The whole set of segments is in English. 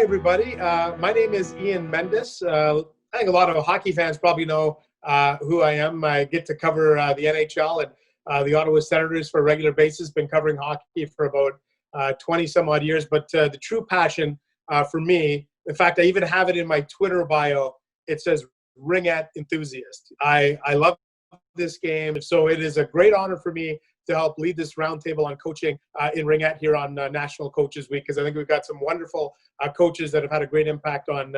Hi, everybody. My name is Ian Mendes. I think a lot of hockey fans probably know who I am. I get to cover the NHL and the Ottawa Senators for a regular basis. Been covering hockey for about 20 some odd years. But the true passion for me, in fact, I even have it in my Twitter bio. It says Ringette Enthusiast. I love this game. So it is a great honor for me to help lead this roundtable on coaching in Ringette here on National Coaches Week, because I think we've got some wonderful coaches that have had a great impact on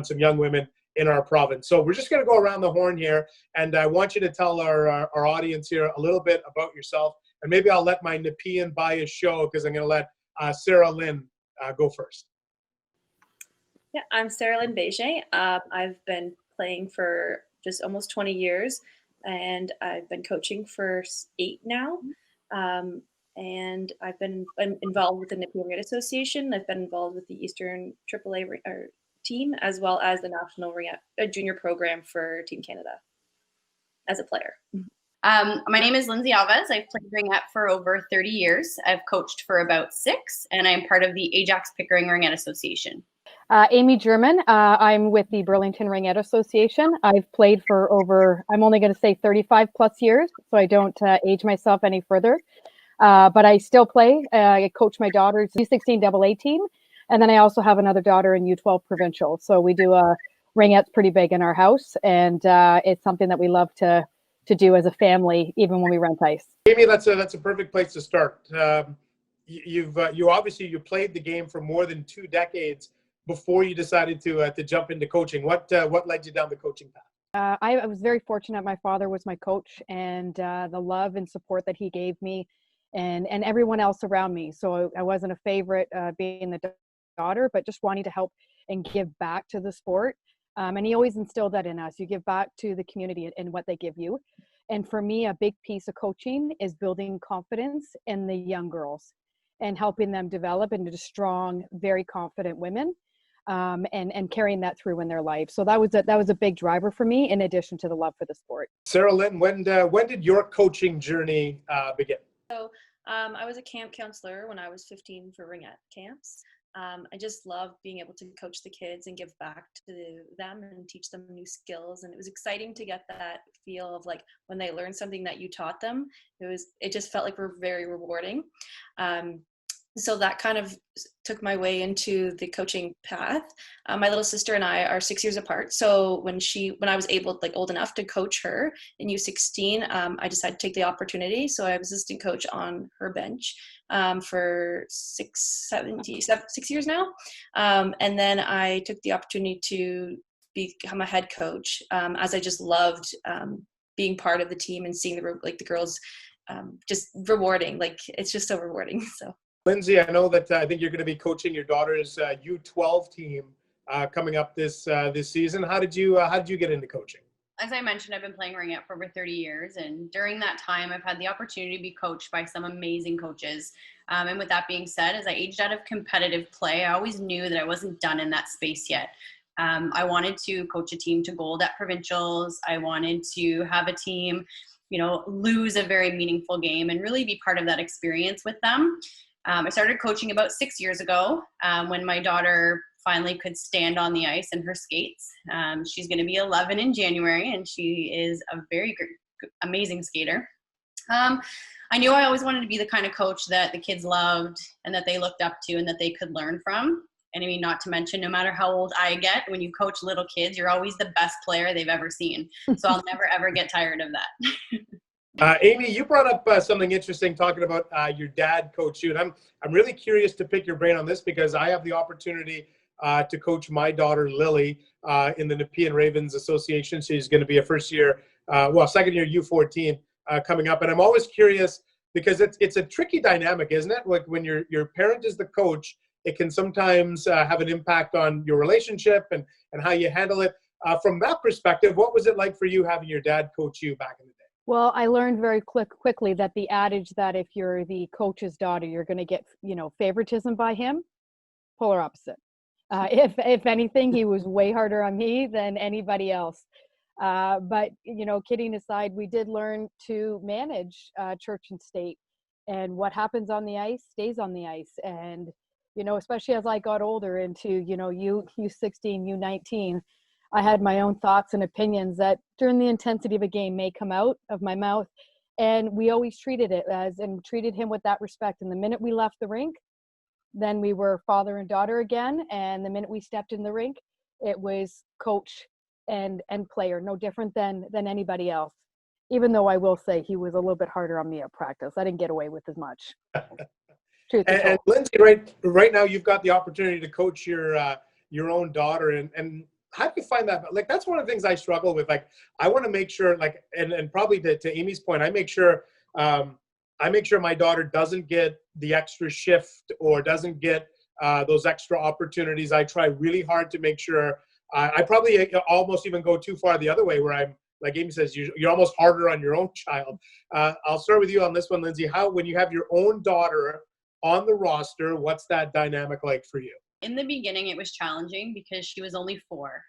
some young women in our province. So we're just going to go around the horn here, and I want you to tell our audience here a little bit about yourself, and maybe I'll let my Nepean bias show, because I'm going to let Sarah-Lynne go first. Yeah, I'm Sarah-Lynne Begin. I've been playing for just almost 20 years, and I've been coaching for 8 now. And I've been involved with the Nepean Ringette Association. I've been involved with the Eastern AAA team, as well as the National Ringette Junior program for Team Canada as a player. My name is Lindsay Alvas. I've played Ringette for over 30 years. I've coached for about 6, and I'm part of the Ajax Pickering Ringette Association. Amy German. I'm with the Burlington Ringette Association. I've played for over, I'm only going to say 35 plus years, so I don't age myself any further. But I still play. I coach my daughter's U16 AA team, and then I also have another daughter in U12 provincial. So we do Ringette's pretty big in our house, and it's something that we love to do as a family, even when we rent ice. Amy, that's a perfect place to start. You played the game for more than 2 decades before you decided to jump into coaching. What led you down the coaching path? I was very fortunate. My father was my coach, and the love and support that he gave me, and everyone else around me. So I wasn't a favorite being the daughter, but just wanting to help and give back to the sport. And he always instilled that in us. You give back to the community and what they give you. And for me, a big piece of coaching is building confidence in the young girls and helping them develop into strong, very confident women, and carrying that through in their life. So that was a big driver for me, in addition to the love for the sport. Sarah-Lynne, when did your coaching journey begin? So I was a camp counselor when I was 15 for Ringette camps. I just loved being able to coach the kids and give back to them and teach them new skills. And it was exciting to get that feel of like when they learned something that you taught them. It just felt like very rewarding. So that kind of took my way into the coaching path. My little sister and I are 6 years apart. So when I was old enough to coach her in U16, I decided to take the opportunity. So I was assistant coach on her bench for 6 years now. And then I took the opportunity to become a head coach, as I just loved being part of the team and seeing the girls just rewarding. Like, it's just so rewarding. So. Lindsay, I know that I think you're going to be coaching your daughter's U12 team coming up this season. How did you get into coaching? As I mentioned, I've been playing Ringette for over 30 years, and during that time, I've had the opportunity to be coached by some amazing coaches. And with that being said, as I aged out of competitive play, I always knew that I wasn't done in that space yet. I wanted to coach a team to gold at provincials. I wanted to have a team, lose a very meaningful game and really be part of that experience with them. I started coaching about 6 years ago when my daughter finally could stand on the ice in her skates. She's going to be 11 in January, and she is a very amazing skater. I knew I always wanted to be the kind of coach that the kids loved and that they looked up to and that they could learn from. And I mean, not to mention, no matter how old I get, when you coach little kids, you're always the best player they've ever seen. So I'll never, ever get tired of that. Amy, you brought up something interesting talking about your dad coach you, and I'm really curious to pick your brain on this, because I have the opportunity to coach my daughter Lily in the Nepean Ravens Association. She's going to be a second year U14 coming up, and I'm always curious because it's a tricky dynamic, isn't it? Like when your parent is the coach, it can sometimes have an impact on your relationship and how you handle it. From that perspective, what was it like for you having your dad coach you back in the day? Well, I learned very quickly that the adage that if you're the coach's daughter, you're going to get, favoritism by him, polar opposite. If anything, he was way harder on me than anybody else. But, kidding aside, we did learn to manage church and state, and what happens on the ice stays on the ice. And especially as I got older into, U16, U19, I had my own thoughts and opinions that during the intensity of a game may come out of my mouth. And we always treated him with that respect. And the minute we left the rink, then we were father and daughter again. And the minute we stepped in the rink, it was coach and player, no different than anybody else. Even though I will say he was a little bit harder on me at practice. I didn't get away with as much. Truth be told. And Lindsay, right now you've got the opportunity to coach your own daughter, and how do you find that? Like, that's one of the things I struggle with. Like, I want to make sure, like, and probably to Amy's point, I make sure my daughter doesn't get the extra shift or doesn't get those extra opportunities. I try really hard to make sure. I probably almost even go too far the other way, where I'm, like Amy says, you're almost harder on your own child. I'll start with you on this one, Lindsay. When you have your own daughter on the roster, what's that dynamic like for you? In the beginning, it was challenging because she was only 4.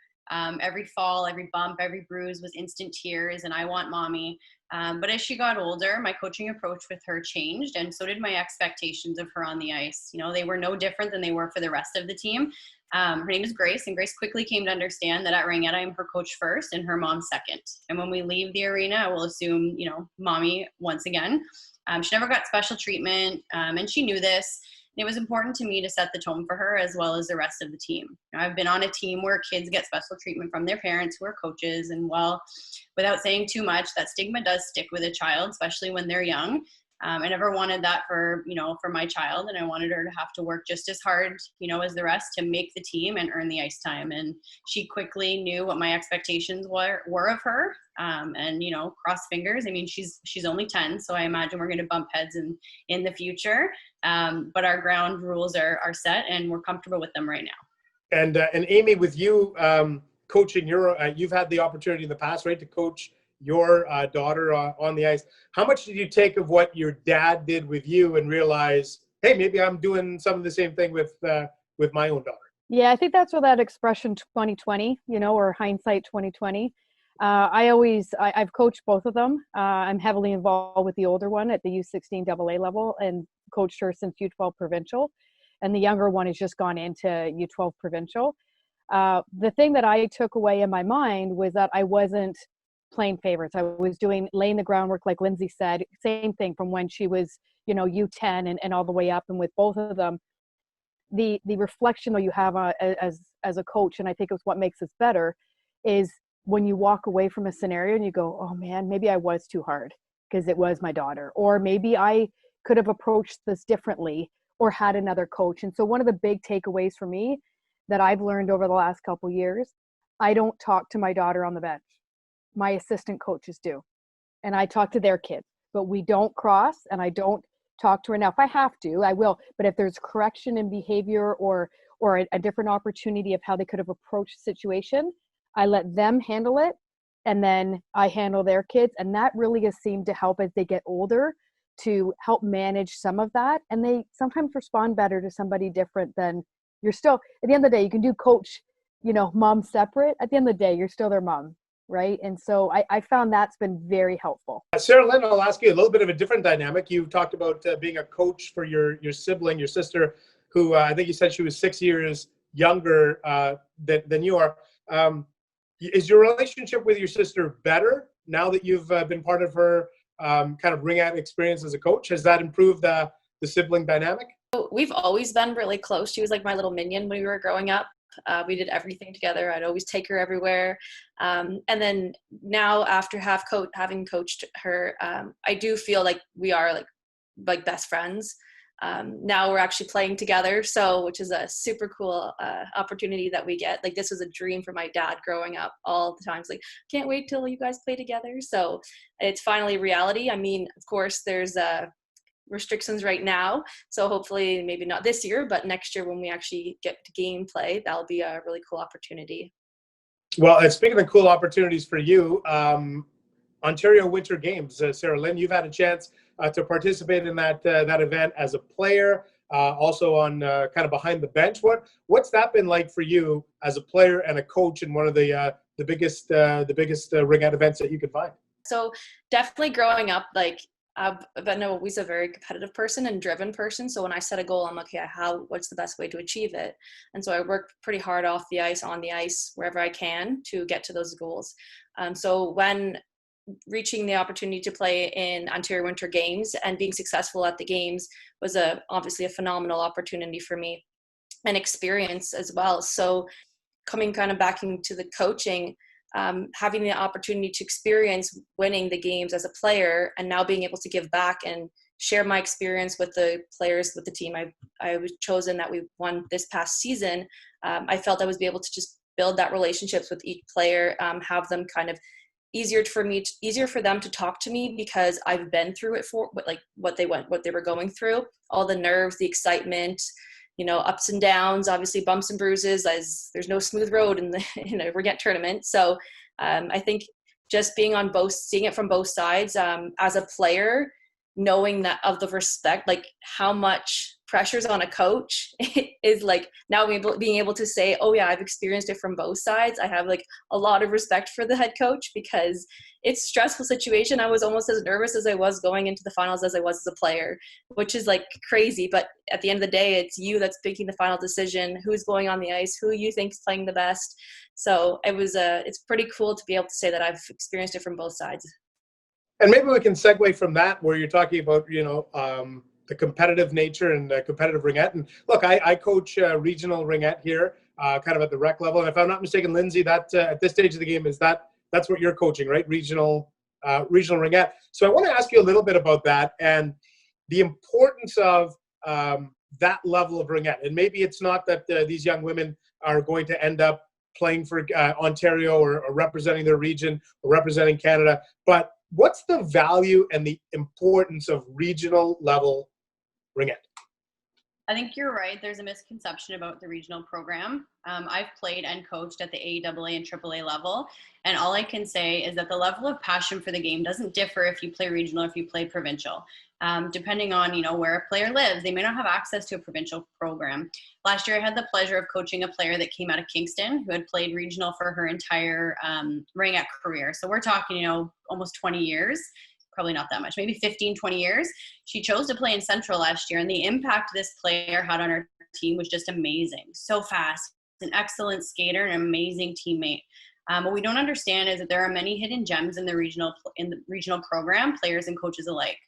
Every fall, every bump, every bruise was instant tears, and I want mommy. But as she got older, my coaching approach with her changed, and so did my expectations of her on the ice. They were no different than they were for the rest of the team. Her name is Grace, and Grace quickly came to understand that at Ringette, I am her coach first and her mom second. And when we leave the arena, I will assume, mommy once again. She never got special treatment, and she knew this. It was important to me to set the tone for her as well as the rest of the team. I've been on a team where kids get special treatment from their parents who are coaches, and without saying too much, that stigma does stick with a child, especially when they're young. I never wanted that for my child, and I wanted her to have to work just as hard, as the rest to make the team and earn the ice time. And she quickly knew what my expectations were of her. And cross fingers. I mean, she's only 10, so I imagine we're going to bump heads in the future. But our ground rules are set, and we're comfortable with them right now. And Amy, with you coaching you've had the opportunity in the past, right, to coach your daughter on the ice. How much did you take of what your dad did with you and realize, hey, maybe I'm doing some of the same thing with my own daughter? Yeah, I think that's where that expression 2020, or hindsight 2020. I've coached both of them. I'm heavily involved with the older one at the U16 AA level and coached her since U12 provincial. And the younger one has just gone into U12 provincial. The thing that I took away in my mind was that I wasn't playing favorites. I was laying the groundwork, like Lindsay said, same thing from when she was, U10 and all the way up. And with both of them, the reflection that you have as a coach, and I think it's what makes us better, is when you walk away from a scenario and you go, oh man, maybe I was too hard because it was my daughter, or maybe I could have approached this differently or had another coach. And so one of the big takeaways for me that I've learned over the last couple of years, I don't talk to my daughter on the bench. My assistant coaches do. And I talk to their kids, but we don't cross, and I don't talk to her. Now, if I have to, I will. But if there's correction in behavior or a different opportunity of how they could have approached the situation, I let them handle it, and then I handle their kids. And that really has seemed to help as they get older to help manage some of that. And they sometimes respond better to somebody different than you're still, at the end of the day, you can do coach, mom separate. At the end of the day, you're still their mom. Right. And so I found that's been very helpful. Sarah-Lynne, I'll ask you a little bit of a different dynamic. You talked about being a coach for your sibling, your sister, who I think you said she was 6 years younger than you are. Is your relationship with your sister better now that you've been part of her kind of Ringette experience as a coach? Has that improved the sibling dynamic? We've always been really close. She was like my little minion when we were growing up. We did everything together. I'd always take her everywhere. And then now, after having coached her, I do feel like we are like best friends. Now we're actually playing together, which is a super cool opportunity that we get. Like, this was a dream for my dad growing up all the time. It's like, can't wait till you guys play together. So it's finally reality. I mean, of course, there's restrictions right now, so hopefully maybe not this year, but next year when we actually get to game play, that'll be a really cool opportunity. Well, and speaking of cool opportunities for you, Ontario Winter Games, Sarah-Lynne, you've had a chance to participate in that event as a player, also on kind of behind the bench. What's that been like for you as a player and a coach in one of the biggest Ringette events that you could find? So definitely growing up, like, But I'm always a very competitive person and driven person. So when I set a goal, I'm like, okay, what's the best way to achieve it? And so I work pretty hard off the ice, on the ice, wherever I can to get to those goals. So when reaching the opportunity to play in Ontario Winter Games and being successful at the games was obviously a phenomenal opportunity for me and experience as well. So coming kind of back into the coaching, having the opportunity to experience winning the games as a player and now being able to give back and share my experience with the players, with the team I was chosen that we won this past season. I felt I was able to just build that relationships with each player, have them kind of easier for them to talk to me because I've been through it what they were going through, all the nerves, the excitement, ups and downs, obviously bumps and bruises, as there's no smooth road in the Ringette tournament. So I think just seeing it from both sides, as a player, knowing that of the respect, like how much pressure's on a coach is like now being able to say, oh yeah, I've experienced it from both sides. I have like a lot of respect for the head coach because it's a stressful situation. I was almost as nervous as I was going into the finals as I was as a player, which is like crazy. But at the end of the day, it's you that's making the final decision, who's going on the ice, who you think is playing the best. So it's pretty cool to be able to say that I've experienced it from both sides. And maybe we can segue from that where you're talking about, the competitive nature and competitive ringette. And look, I coach regional ringette here, kind of at the rec level. And if I'm not mistaken, Lindsay, that at this stage of the game, that's what you're coaching, right? Regional ringette. So I want to ask you a little bit about that and the importance of that level of ringette. And maybe it's not that these young women are going to end up playing for Ontario or representing their region or representing Canada, but what's the value and the importance of regional level ringette? I think you're right. There's a misconception about the regional program. I've played and coached at the AAA and AAA level. And all I can say is that the level of passion for the game doesn't differ if you play regional or if you play provincial. Depending on, where a player lives, they may not have access to a provincial program. Last year, I had the pleasure of coaching a player that came out of Kingston who had played regional for her entire ringette career. So we're talking, almost 20 years. Probably not that much, maybe 15, 20 years. She chose to play in Central last year, and the impact this player had on our team was just amazing. So fast, an excellent skater, an amazing teammate. What we don't understand is that there are many hidden gems in the regional program, players and coaches alike.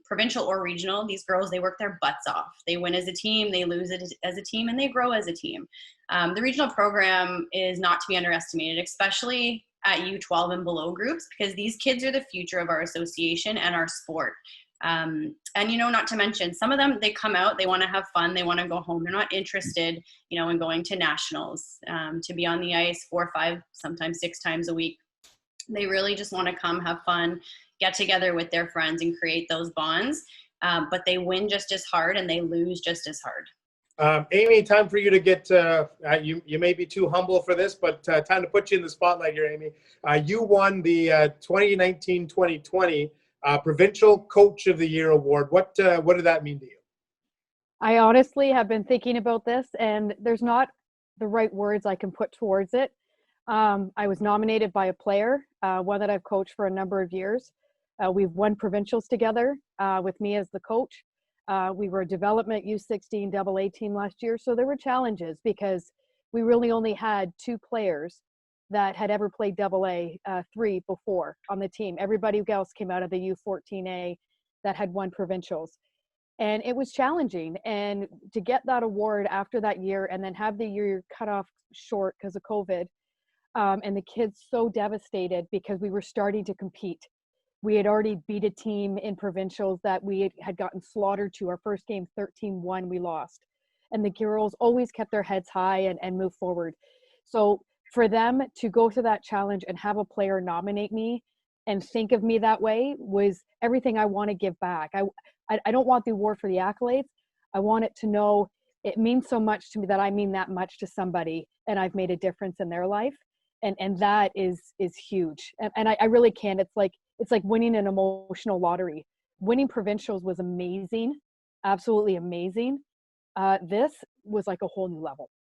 Provincial or regional, these girls, they work their butts off. They win as a team, they lose it as a team, and they grow as a team. The regional program is not to be underestimated, especially at U12 and below groups, because these kids are the future of our association and our sport. And, not to mention, some of them, they come out, they want to have fun, they want to go home. They're not interested, in going to nationals, to be on the ice 4, 5, sometimes 6 times a week. They really just want to come, have fun, get together with their friends and create those bonds. But they win just as hard and they lose just as hard. Amy, time for you to get, you may be too humble for this, but time to put you in the spotlight here, Amy. You won the 2019-2020 Provincial Coach of the Year Award. What did that mean to you? I honestly have been thinking about this, and there's not the right words I can put towards it. I was nominated by a player, one that I've coached for a number of years. We've won provincials together with me as the coach. We were a development U16 AA team last year, so there were challenges because we really only had 2 players that had ever played AA, 3 before on the team. Everybody else came out of the U14A that had won provincials. And it was challenging. And to get that award after that year and then have the year cut off short because of COVID, and the kids so devastated because we were starting to compete. We had already beat a team in provincials that we had gotten slaughtered to. Our first game, 13-1, we lost. And the girls always kept their heads high and moved forward. So for them to go through that challenge and have a player nominate me and think of me that way was everything I want to give back. I don't want the award for the accolades. I want it to know it means so much to me that I mean that much to somebody and I've made a difference in their life. And that is huge. And I really can't. It's like winning an emotional lottery. Winning provincials was amazing, absolutely amazing. This was like a whole new level.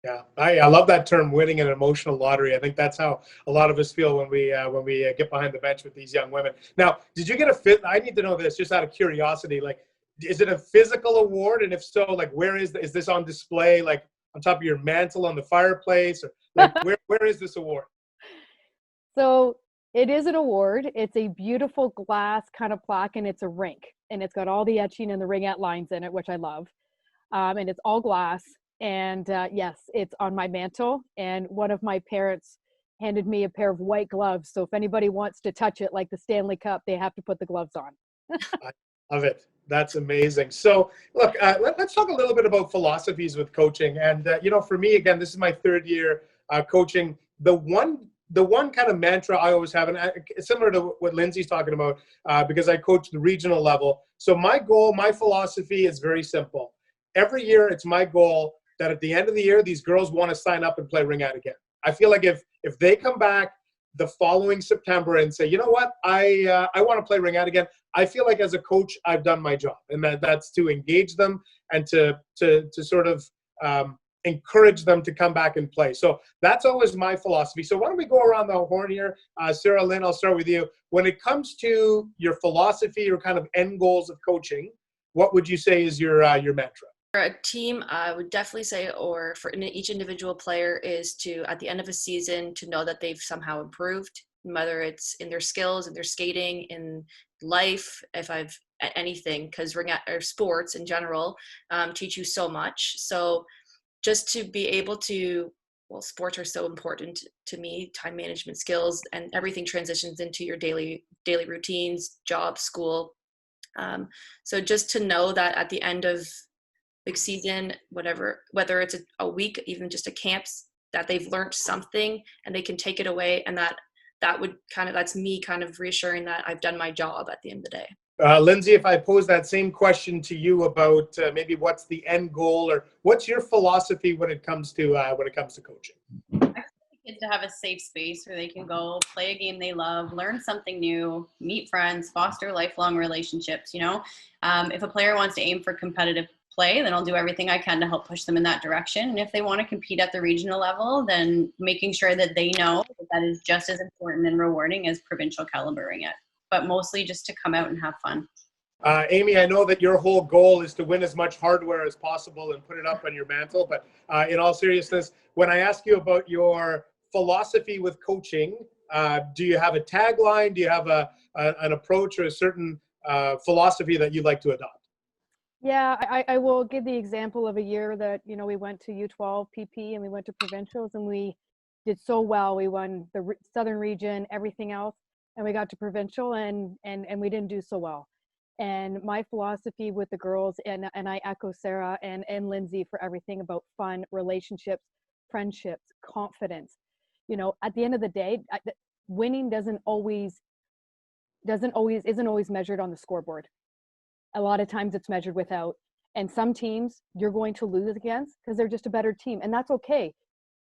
Yeah, I love that term, winning an emotional lottery. I think that's how a lot of us feel when we get behind the bench with these young women. Now, did you get a fit? I need to know this just out of curiosity. Like, is it a physical award? And if so, like, where is this on display? Like on top of your mantle on the fireplace, or like where is this award? So it is an award. It's a beautiful glass kind of plaque, and it's a rink, and it's got all the etching and the ringette lines in it, which I love. And it's all glass. And yes, it's on my mantle. And one of my parents handed me a pair of white gloves. So if anybody wants to touch it, like the Stanley Cup, they have to put the gloves on. I love it. That's amazing. So look, let's talk a little bit about philosophies with coaching. And, for me, again, this is my third year coaching. The one kind of mantra I always have, and it's similar to what Lindsay's talking about, because I coach the regional level. So my goal, my philosophy is very simple. Every year, it's my goal that at the end of the year, these girls want to sign up and play Ringette again. I feel like if they come back the following September and say, you know what, I want to play Ringette again, I feel like as a coach, I've done my job. And that's to engage them and to sort of encourage them to come back and play. So that's always my philosophy. So why don't we go around the horn here? Sarah-Lynne, I'll start with you. When it comes to your philosophy or kind of end goals of coaching, what would you say is your mantra? For a team, I would definitely say, or for each individual player, is to, at the end of a season, to know that they've somehow improved, whether it's in their skills, in their skating, in life, if I've anything, because Ringette or sports in general teach you so much. So just to be able to, well, sports are so important to me, time management skills, and everything transitions into your daily routines, job, school. So just to know that at the end of big season, whatever, whether it's a week, even just a camps, that they've learned something and they can take it away, and that's me kind of reassuring that I've done my job at the end of the day. Lindsay, if I pose that same question to you about maybe what's the end goal, or what's your philosophy when it comes to coaching? I want kids to have a safe space where they can go play a game they love, learn something new, meet friends, foster lifelong relationships. If a player wants to aim for competitive play, then I'll do everything I can to help push them in that direction. And if they want to compete at the regional level, then making sure that they know that is just as important and rewarding as provincial caliber Ringette. But mostly just to come out and have fun. Amy, I know that your whole goal is to win as much hardware as possible and put it up on your mantle. But in all seriousness, when I ask you about your philosophy with coaching, do you have a tagline? Do you have an approach or a certain philosophy that you'd like to adopt? Yeah, I will give the example of a year that, we went to U12 PP and we went to provincials and we did so well. We won the Southern region, everything else, and we got to provincial and we didn't do so well. And my philosophy with the girls, and I echo Sarah and Lindsay for everything about fun, relationships, friendships, confidence. At the end of the day, winning isn't always measured on the scoreboard. A lot of times it's measured without. And some teams you're going to lose against because they're just a better team. And that's okay.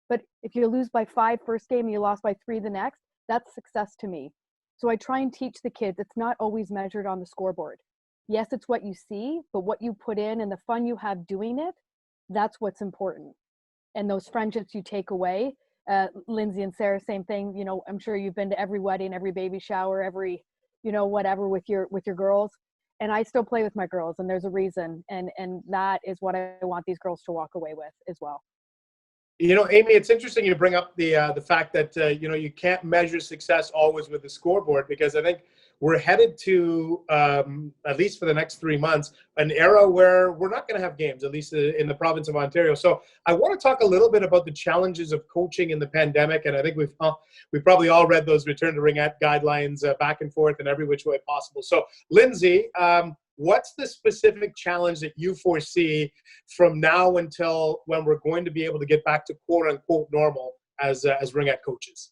But if you lose by 5 first game and you lost by 3 the next, that's success to me. So I try and teach the kids it's not always measured on the scoreboard. Yes, it's what you see, but what you put in and the fun you have doing it, that's what's important. And those friendships you take away. Lindsay and Sarah, same thing. I'm sure you've been to every wedding, every baby shower, every, whatever with your girls. And I still play with my girls, and there's a reason. And that is what I want these girls to walk away with as well. Amy, it's interesting you bring up the fact that, you can't measure success always with the scoreboard, because I think we're headed to, at least for the next 3 months, an era where we're not going to have games, at least in the province of Ontario. So I want to talk a little bit about the challenges of coaching in the pandemic. And I think we've probably all read those Return to Ringette guidelines back and forth in every which way possible. So Lindsay, what's the specific challenge that you foresee from now until when we're going to be able to get back to quote unquote normal as Ringette coaches?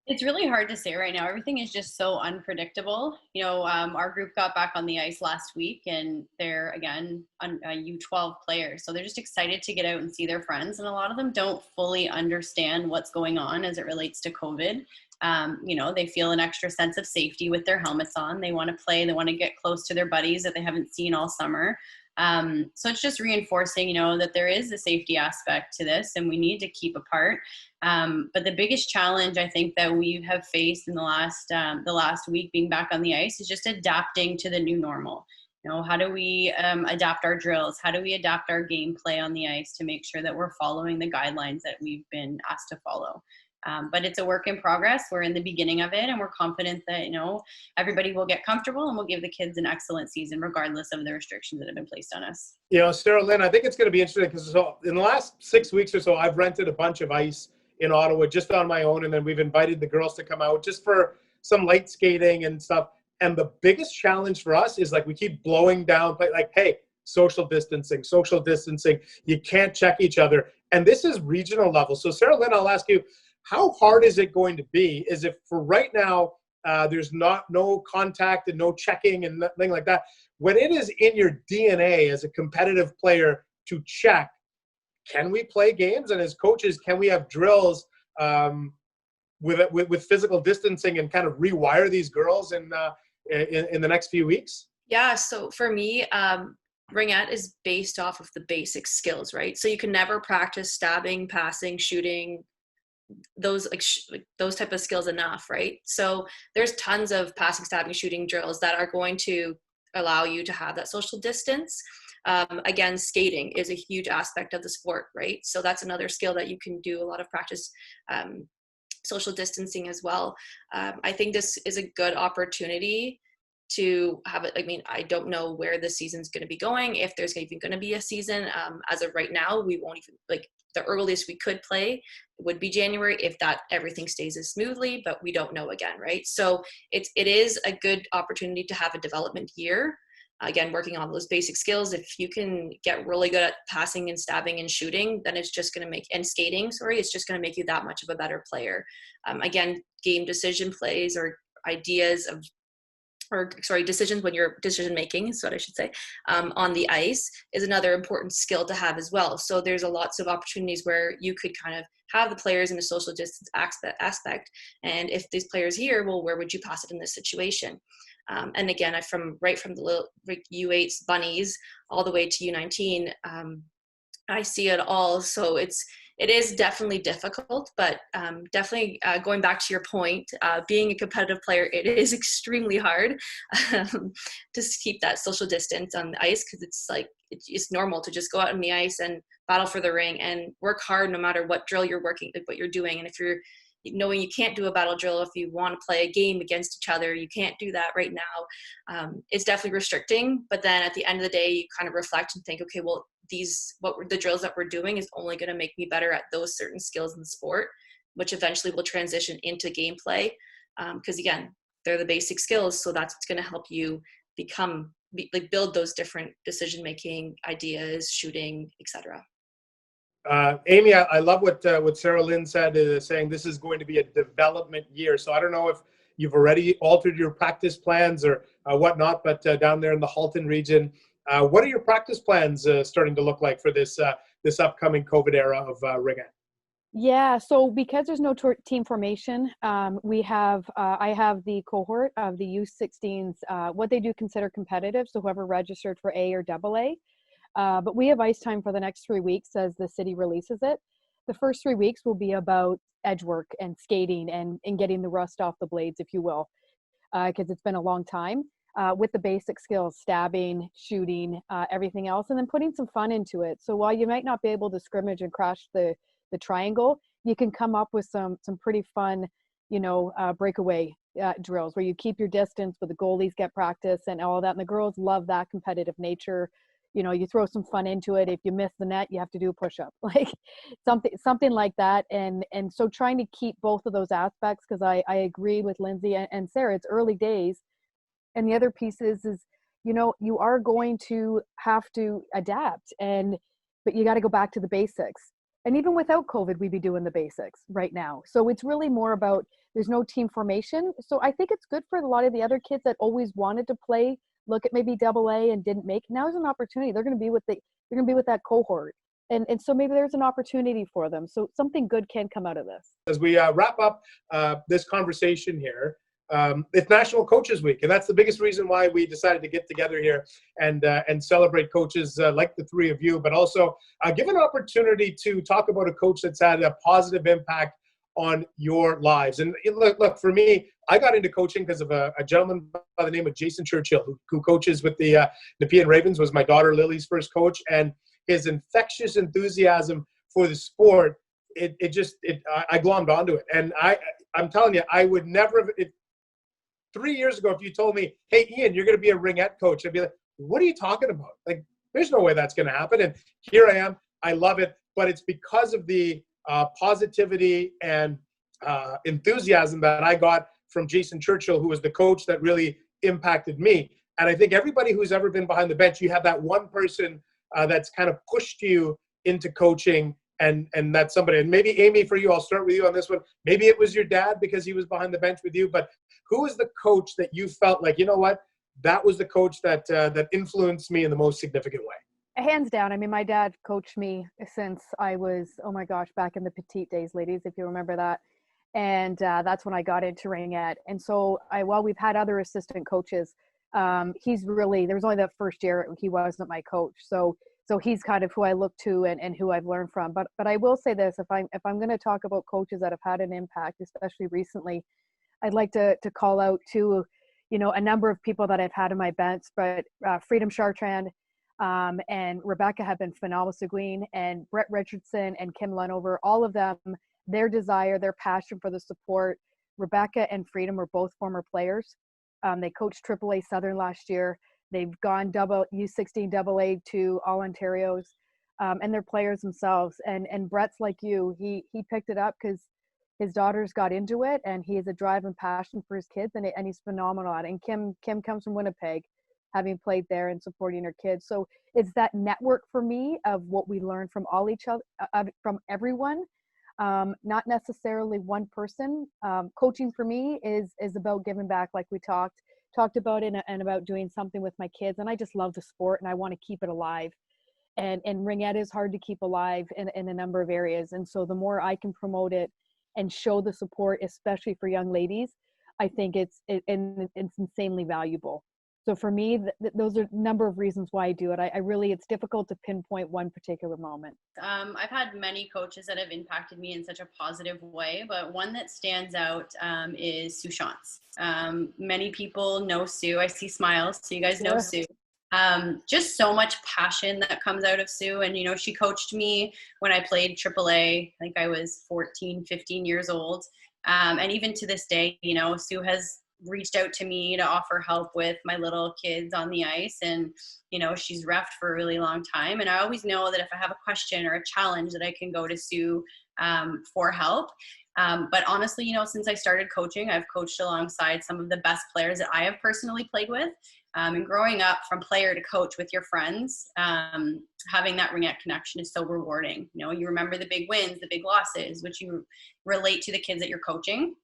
It's really hard to say right now. Everything is just so unpredictable. Our group got back on the ice last week, and they're, again, U12 players. So they're just excited to get out and see their friends. And a lot of them don't fully understand what's going on as it relates to COVID. They feel an extra sense of safety with their helmets on. They want to play. They want to get close to their buddies that they haven't seen all summer. So it's just reinforcing, that there is a safety aspect to this and we need to keep apart. But the biggest challenge I think that we have faced in the last week being back on the ice is just adapting to the new normal. How do we adapt our drills? How do we adapt our gameplay on the ice to make sure that we're following the guidelines that we've been asked to follow? But it's a work in progress. We're in the beginning of it, and we're confident that, everybody will get comfortable and we'll give the kids an excellent season regardless of the restrictions that have been placed on us. Sarah-Lynne, I think it's going to be interesting because in the last 6 weeks or so, I've rented a bunch of ice in Ottawa just on my own, and then we've invited the girls to come out just for some light skating and stuff. And the biggest challenge for us is we keep blowing down, hey, social distancing. You can't check each other. And this is regional level. So Sarah-Lynne, I'll ask you, how hard is it going to be? Is it for right now, there's no contact and no checking and nothing like that. When it is in your DNA as a competitive player to check, can we play games? And as coaches, can we have drills with physical distancing and kind of rewire these girls in the next few weeks? Yeah, so for me, Ringette is based off of the basic skills, right? So you can never practice stabbing, passing, shooting, those those type of skills enough, right? So there's tons of passing, stabbing, shooting drills that are going to allow you to have that social distance. Again, skating is a huge aspect of the sport, right? So that's another skill that you can do a lot of practice, social distancing as well. I think this is a good opportunity to have it. I don't know where the season's going to be going, if there's even going to be a season. As of right now, we won't even, the earliest we could play would be January if everything stays as smoothly, but we don't know again, right? So it is a good opportunity to have a development year. Again, working on those basic skills. If you can get really good at passing and stabbing and shooting, then it's just going to it's just going to make you that much of a better player. Again, game decision plays or ideas of, decisions when you're decision making is what I should say, on the ice is another important skill to have as well. So there's lots of opportunities where you could kind of have the players in a social distance aspect. And if these players here, well, where would you pass it in this situation? And again, from the little U8s bunnies all the way to U19, I see it all. So it is definitely difficult, but definitely going back to your point, being a competitive player, it is extremely hard to keep that social distance on the ice, because it's normal to just go out on the ice and battle for the ring and work hard no matter what drill you're working, what you're doing. And if you're knowing you can't do a battle drill, if you want to play a game against each other, you can't do that right now. It's definitely restricting, but then at the end of the day, you kind of reflect and think, okay, well, the drills that we're doing is only going to make me better at those certain skills in the sport, which eventually will transition into gameplay. Because again, they're the basic skills. So that's going to help you build those different decision-making ideas, shooting, etc. Amy, I love what Sarah-Lynne said, saying this is going to be a development year. So I don't know if you've already altered your practice plans or whatnot, but down there in the Halton region, what are your practice plans starting to look like for this upcoming COVID era of Ringette? Yeah, so because there's no team formation, I have the cohort of the U16s, what they do consider competitive, so whoever registered for A or AA. But we have ice time for the next 3 weeks as the city releases it. The first 3 weeks will be about edge work and skating and getting the rust off the blades, if you will, because it's been a long time, with the basic skills, stabbing, shooting, everything else, and then putting some fun into it. So while you might not be able to scrimmage and crash the triangle, you can come up with some pretty fun, breakaway drills where you keep your distance, but the goalies get practice and all that. And the girls love that competitive nature. You throw some fun into it. If you miss the net, you have to do a push-up, like something like that. And so trying to keep both of those aspects, because I agree with Lindsay and Sarah, it's early days. And the other piece is you are going to have to adapt, but you got to go back to the basics. And even without COVID, we'd be doing the basics right now. So it's really more about, there's no team formation. So I think it's good for a lot of the other kids that always wanted to play, look at maybe AA and didn't make. Now is an opportunity. They're going to be with that cohort And so maybe there's an opportunity for them. So something good can come out of this. As we wrap up this conversation here, it's National Coaches Week, and that's the biggest reason why we decided to get together here and celebrate coaches like the three of you, but also give an opportunity to talk about a coach that's had a positive impact on your lives. And look, for me, I got into coaching because of a gentleman by the name of Jason Churchill, who coaches with the Nepean Ravens, was my daughter Lily's first coach, and his infectious enthusiasm for the sport, I glommed onto it. And I'm telling you, I would never have, 3 years ago, if you told me, hey, Ian, you're going to be a Ringette coach, I'd be like, what are you talking about? Like, there's no way that's going to happen. And here I am. I love it. But it's because of the positivity and enthusiasm that I got from Jason Churchill, who was the coach that really impacted me. And I think everybody who's ever been behind the bench, you have that one person that's kind of pushed you into coaching, and that's somebody. And maybe, Amy, for you, I'll start with you on this one. Maybe it was your dad because he was behind the bench with you, but who was the coach that you felt like, you know what, that was the coach that that influenced me in the most significant way? Hands down. I mean, my dad coached me since I was, oh my gosh, back in the petite days, ladies, if you remember that. And that's when I got into Ringette. And so while we've had other assistant coaches, he's really, there was only that first year he wasn't my coach. So he's kind of who I look to and who I've learned from. But I will say this, if I'm going to talk about coaches that have had an impact, especially recently, I'd like to call out to, a number of people that I've had in my bench, but Freedom Chartrand and Rebecca have been phenomenal. Seguin and Brett Richardson and Kim Lunover, all of them, their desire, their passion for the support. Rebecca and Freedom were both former players. They coached AAA Southern last year. They've gone U16 AA to All Ontarios, and they're players themselves. And Brett's like you, he picked it up because his daughters got into it, and he has a drive and passion for his kids, and he's phenomenal at it. And Kim comes from Winnipeg, having played there and supporting her kids. So it's that network for me of what we learn from all each other, from everyone, not necessarily one person. Coaching for me is about giving back, like we talked about it, and about doing something with my kids. And I just love the sport, and I want to keep it alive. And Ringette is hard to keep alive in a number of areas. And so the more I can promote it and show the support, especially for young ladies, I think it's insanely valuable. So for me, those are a number of reasons why I do it. I really, it's difficult to pinpoint one particular moment. I've had many coaches that have impacted me in such a positive way, but one that stands out is Sue Shantz. Many people know Sue. I see smiles, so you guys know Sue. Just so much passion that comes out of Sue. And, she coached me when I played AAA. I think I was 14, 15 years old. And even to this day, Sue has reached out to me to offer help with my little kids on the ice. And, she's reffed for a really long time. And I always know that if I have a question or a challenge that I can go to Sue for help. But honestly, since I started coaching, I've coached alongside some of the best players that I have personally played with. And growing up from player to coach with your friends, having that Ringette connection is so rewarding. You remember the big wins, the big losses, which you relate to the kids that you're coaching.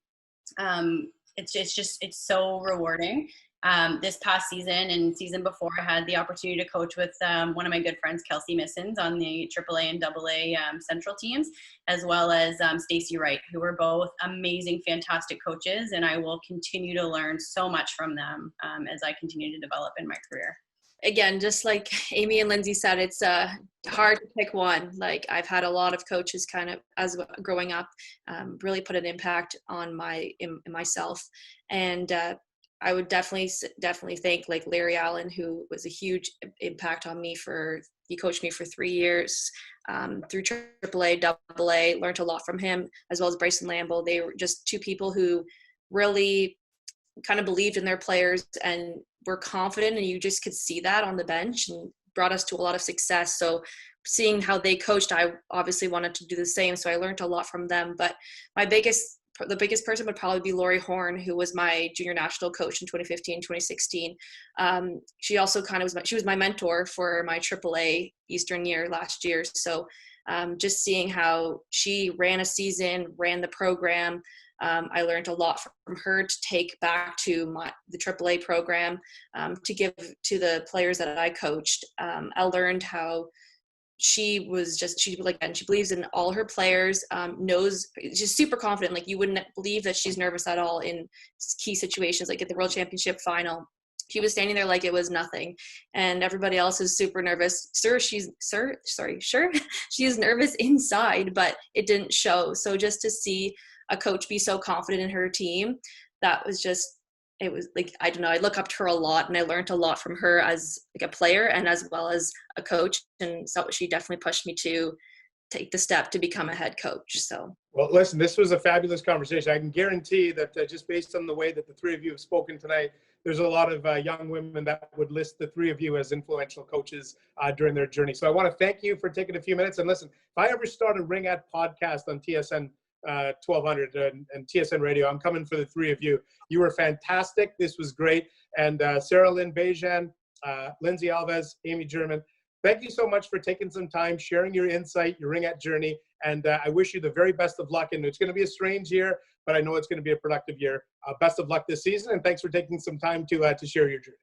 It's so rewarding. This past season and season before, I had the opportunity to coach with one of my good friends, Kelsey Missons, on the AAA and AA Central teams, as well as Stacey Wright, who were both amazing, fantastic coaches. And I will continue to learn so much from them as I continue to develop in my career. Again, just like Amy and Lindsay said, it's hard to pick one. Like, I've had a lot of coaches kind of, as growing up, really put an impact on myself. And I would definitely thank like Larry Allen, who was a huge impact on me. He coached me for 3 years through AAA, AA, learned a lot from him, as well as Bryson Lamble. They were just two people who really kind of believed in their players and were confident, and you just could see that on the bench, and brought us to a lot of success. So seeing how they coached, I obviously wanted to do the same. So I learned a lot from them. But the biggest person would probably be Laurie Horn, who was my junior national coach in 2015, 2016. She also she was my mentor for my AAA Eastern year last year. So just seeing how she ran a season, ran the program, I learned a lot from her to take back to the AAA program, to give to the players that I coached. I learned how she believes in all her players, knows, she's super confident. Like, you wouldn't believe that she's nervous at all in key situations, like at the World Championship final. She was standing there like it was nothing, and everybody else is super nervous. She's nervous inside, but it didn't show. So just to see a coach be so confident in her team, that was just, it was like, I don't know, I look up to her a lot, and I learned a lot from her as like a player and as well as a coach. And so she definitely pushed me to take the step to become a head coach. So, well, listen, this was a fabulous conversation. I can guarantee that just based on the way that the three of you have spoken tonight, there's a lot of young women that would list the three of you as influential coaches during their journey. So I want to thank you for taking a few minutes. And listen, if I ever start a Ringette podcast on TSN 1200 and TSN radio, I'm coming for the three of you. You were fantastic. This was great. And Sarah-Lynne Begin, Lindsay Alvas, Amy German, thank you so much for taking some time, sharing your insight, your Ringette journey. And I wish you the very best of luck. And it's going to be a strange year, but I know it's going to be a productive year. Best of luck this season. And thanks for taking some time to share your journey.